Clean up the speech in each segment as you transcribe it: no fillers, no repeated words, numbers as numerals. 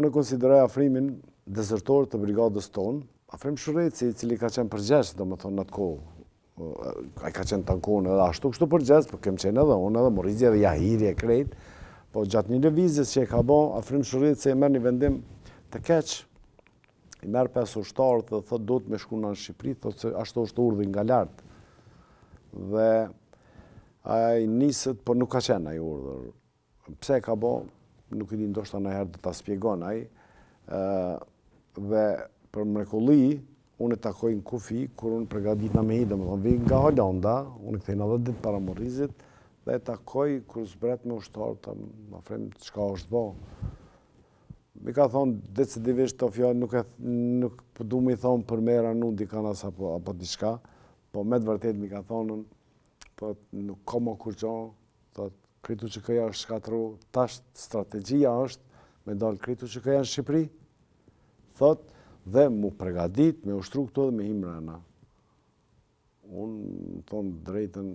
Unë e konsideroj afrimin dezertor të brigadës tonë, Afrim Shureci, i cili ka qenë përgjegjës, domethënë në atë kohë. Ai ka qenë tankon edhe ashtu kështu përgjegjës, por kem qenë edhe unë edhe Morrizi edhe Jahiri e krejt. Po gjatë një lëvizjes që e ka bën Afrim Shureci e merr një vendim të keq. I merr 5 ushtarë dhe thotë duhet me shku në Shqipëri, thotë se ashtu është urdhri nga lart. Dhe ai niset, por nuk ka qenë ai urdhër. Pse e ka bën, nuk e di, ndoshta ndonjëherë do ta shpjegon ai. Dhe për mrekulli, unë e takoj në kufi, kur unë përgatitna me hidë, domethënë vi nga Holanda, unë i kthej 90 ditë para Morrizit, dhe e takoj kur zbret me ushtarë, ta më frem çka është bë. Mi ka thonë decidivisht të fjalë, nuk du mi thonë për mera nuk dikanas apo diçka, po me të vërtet mi ka thonë, po nuk ka më kur gjo, kritu që këja është shkatru, tash strategjia është me dalë kritu që këja në Shqipëri, thot, dhe mu pregadit me ushtru këto dhe me him rëna. Unë thonë drejtën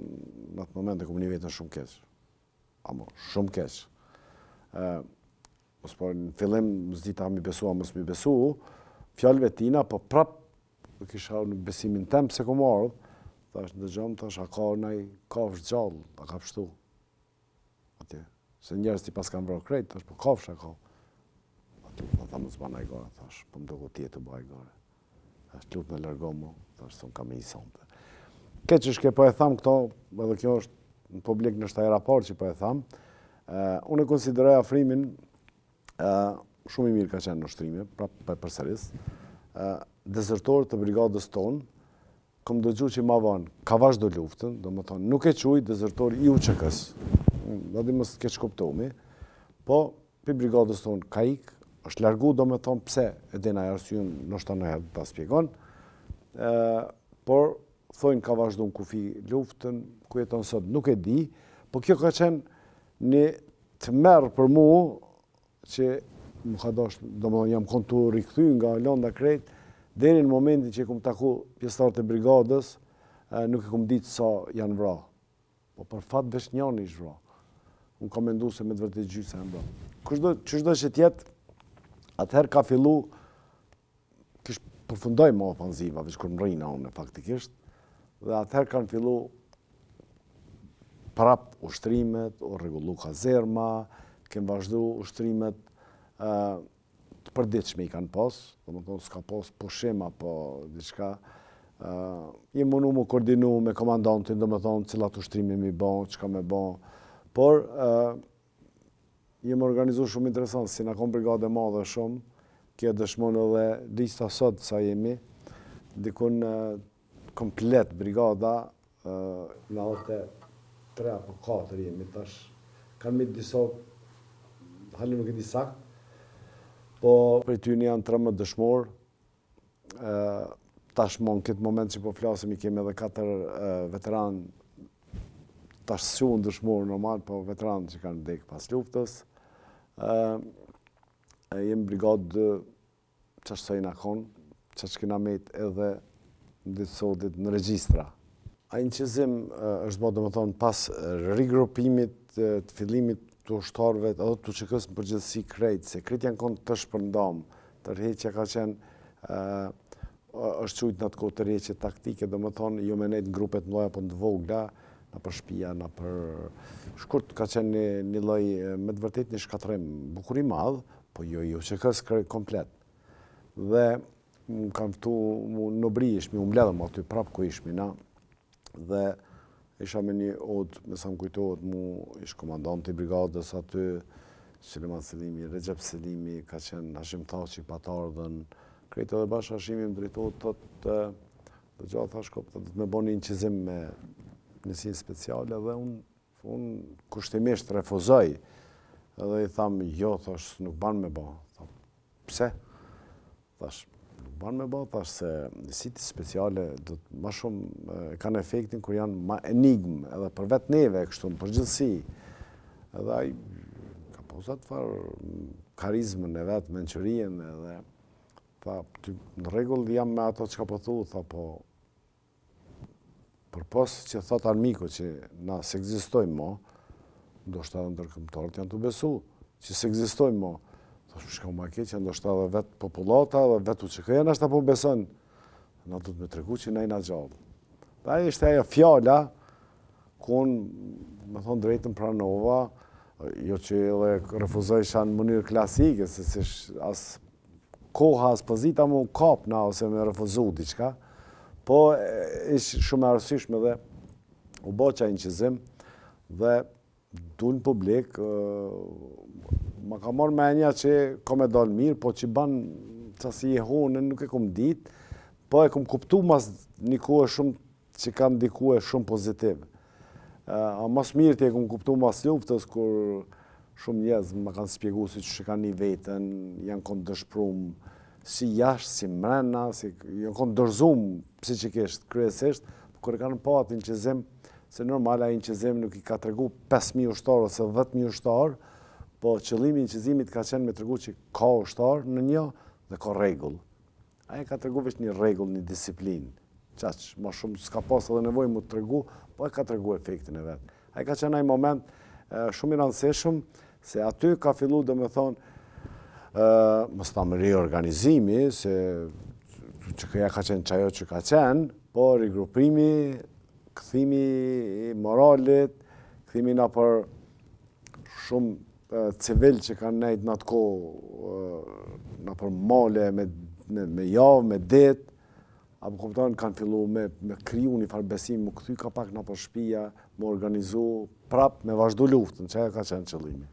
në atë moment e kom një vetën shumë keq. Amo, shumë keq. Në fillim s'di ta mi besu, a mos mi besu, fjallëve tina, po prap kisha në besimin tem se kom ardhë, thash dëgjom, thash a ka nëj kafsh gjallë, a ka pështu. Atje, se njerës ti pas kanë vrarë krejt, thash po kafsh a ka. Tha më zbana i gore, thash, po më do ku tjetë të bëj gore. Thash, lutë me lërgo mu, thash, së më kam e i sonte. Keq është ke po e thamë këto, edhe kjo është në publik në shtajera parë që po e thamë, unë e konsideroj afrimin shumë i mirë ka qenë në ushtrime, pra përsëris, dezertor të brigadës tonë, kom dëgju që ma vanë, ka vazhdo luftën, do më thonë, nuk e quj dezertor i UÇK-s, do di mos keq kuptohemi, po për brigadës tonë ka ikë, është largu, do me thonë pse, e dena e arsyun, nështë në herë të spjegon, por thojnë ka vazhdu në kufi luftën, ku jeton sot, nuk e di, po kjo ka qenë një të merë për mu, që më ka dosh, do me thonë jam kontu rikëthy nga Holanda krejt, deri në momentin që i kom taku pjesëtarët e brigadës, nuk i kom ditë sa janë vra. Po për fat vesh njani ish vra. Unë kam mendu se me të vërtet gjysa janë vra. Qëshdo që tjetë, atëherë ka fillu, kish përfundoj më ofanziva, veç kur më rejna unë faktikisht, dhe atëherë kanë fillu prap ushtrimet, o regullu kazerma, kemë vazhdu ushtrimet të përditshme i kanë pas, do më tonë s'ka pas pushim apo diçka. Jem mënu më koordinu me komandantin, do më thonë cilat ushtrimi mi bon, çka me bon, por jem organizu shumë interesant, si na kom brigade madhe shumë, kjo dëshmon edhe lista sot sa jemi, dikun komplet brigada, në 3 apo 4 jemi tash, kanë mitë disa, halë nuk e di sakt, po për ty një janë 13 dëshmor, tashmon këtë moment që po flasim i kemi edhe 4 veteran, tash shumë dëshmor normal, po veteran që kanë vdekë pas luftës. Jem brigadë që është sajna konë, që është kena met edhe në ditë sotit në regjistra. A inqizim është bo, dhe më thonë, pas rigrupimit të fillimit të ushtarëve edhe të UÇK-s në përgjithësi krejt, se krejt janë konë të shpërndam, tërheqja ka qenë, është qujtë në të kohë tërheqje taktike, dhe më thonë, jo me nejtë në grupet mëlloja për në vogla, në për shpia, në për shkurt, ka qenë një lloj me të vërtet një shkatrim bukuri madhë, po jo UÇK-s komplet. Dhe më kam ftu në bri ishmi, u mbledhëm aty prapë ku ishmi na, dhe isha me një odë, me sa më kujtohet mu, ish komandanti i brigadës aty, Suleman Selimi, Recep Selimi, ka qenë Hashim Thaçi, Patardhën, krejtë edhe bashkë Hashimi më drejtohet, thotë, dhe gjatë thash kopë, të me bo një inqizim me njësinë speciale, dhe unë kushtimisht refuzoj, edhe i thamë, jo, thash, nuk ban me bo. Pse? Thash, nuk ban me bo, thash se njësitë speciale ma shumë kanë efektin kur janë ma enigmë, edhe për vetë neve, kështu në përgjithësi. Edhe ai ka posat farë karizmën e vetë, menqërien, edhe tha, në regull jam me ato që ka po thu, tha, po, për pos që thot armiku që na se egzistojmë mo, do shta ndërkëmtarët janë të besu, që se egzistojmë mo, Shka ma keq, që ndoshta edhe vetë populata, edhe vetë UÇK-ja nështë apo beson, na du të me tregu që na gjallë. Dhe ajo ishte ajo fjala, ku unë, me thonë drejtën pranova, jo që edhe refuzoj në mënyrë klasike, se as koha, as pozita mu kapna, ose me refuzu diqka, po ishë shumë arsyshme dhe u bo qaj në qëzim, dhe du në publik, ma ka marrë menja që ka me dalë mirë, po që banë qasi e honën, nuk e kom ditë, po e kom kuptu mas një kohë shumë që kam dikue shumë pozitiv. A mas mirë të e kom kuptu mas luftës, kur shumë njerëz më kanë spjegu si që kanë një vetën, janë konë dëshprum si jashtë, si mrena, janë konë dërzum psikikisht, kryesisht, kur e kanë pati në qëzim, se normal a i në qëzim nuk i ka të regu 5.000 ushtarë ose 10.000 ushtarë, po qëllimi në qëzimit ka qenë me të regu që ka ushtarë në një dhe ka regull. A e ka të regu vesh një regull, një disiplin. Qaq, ma shumë s'ka pas edhe nevoj mu të regu, po e ka të regu efektin e vetë. A e ka qenë aj moment shumë i rëndësishëm, se aty ka fillu dhe me thonë, mos ta më reorganizimi, se që këja ka qenë qajo që ka qenë, po rigrupimi, këthimi moralit, këthimi na për shumë civil që kanë nejtë në atë kohë, na për male, me javë, me ditë, apo kuptojnë kanë fillu me kriju një farë besim, më këthy ka pak në për shpia, më organizu, prap me vazhdu luftën, që e ka qenë qëllimi.